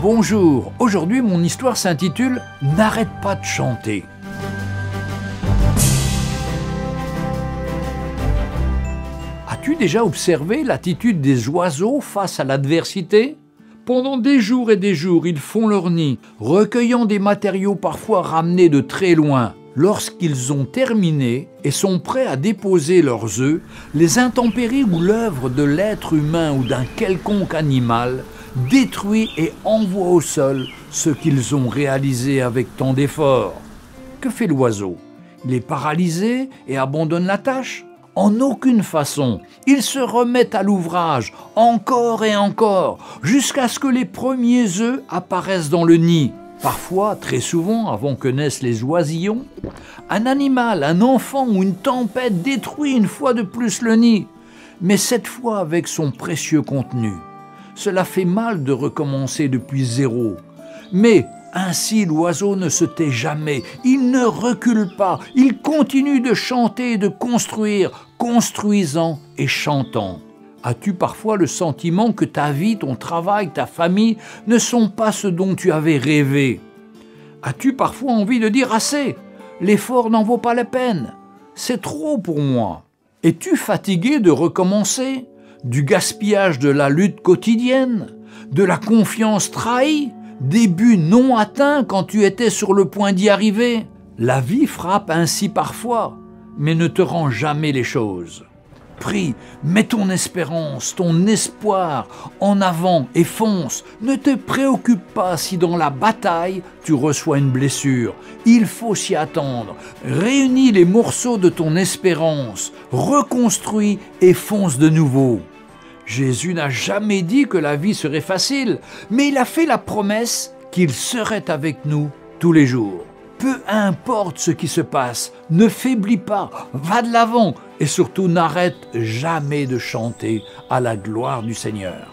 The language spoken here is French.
Bonjour, aujourd'hui mon histoire s'intitule « N'arrête pas de chanter ». As-tu déjà observé l'attitude des oiseaux face à l'adversité? Pendant des jours et des jours, ils font leur nid, recueillant des matériaux parfois ramenés de très loin. Lorsqu'ils ont terminé et sont prêts à déposer leurs œufs, les intempéries ou l'œuvre de l'être humain ou d'un quelconque animal détruit et envoie au sol ce qu'ils ont réalisé avec tant d'efforts. Que fait l'oiseau? Il est paralysé et abandonne la tâche? En aucune façon. Il se remet à l'ouvrage, encore et encore, jusqu'à ce que les premiers œufs apparaissent dans le nid. Parfois, très souvent, avant que naissent les oisillons, un animal, un enfant ou une tempête détruit une fois de plus le nid, mais cette fois avec son précieux contenu. Cela fait mal de recommencer depuis zéro, mais ainsi l'oiseau ne se tait jamais, il ne recule pas, il continue de chanter et de construire, construisant et chantant. As-tu parfois le sentiment que ta vie, ton travail, ta famille ne sont pas ce dont tu avais rêvé? As-tu parfois envie de dire assez? L'effort n'en vaut pas la peine. C'est trop pour moi. Es-tu fatigué de recommencer? Du gaspillage de la lutte quotidienne? De la confiance trahie? Des buts non atteints quand tu étais sur le point d'y arriver? La vie frappe ainsi parfois, mais ne te rend jamais les choses. Prie, mets ton espérance, ton espoir en avant et fonce. Ne te préoccupe pas si dans la bataille tu reçois une blessure. Il faut s'y attendre. Réunis les morceaux de ton espérance, reconstruis et fonce de nouveau. Jésus n'a jamais dit que la vie serait facile, mais il a fait la promesse qu'il serait avec nous tous les jours. Peu importe ce qui se passe, ne faiblis pas, va de l'avant et surtout n'arrête jamais de chanter à la gloire du Seigneur.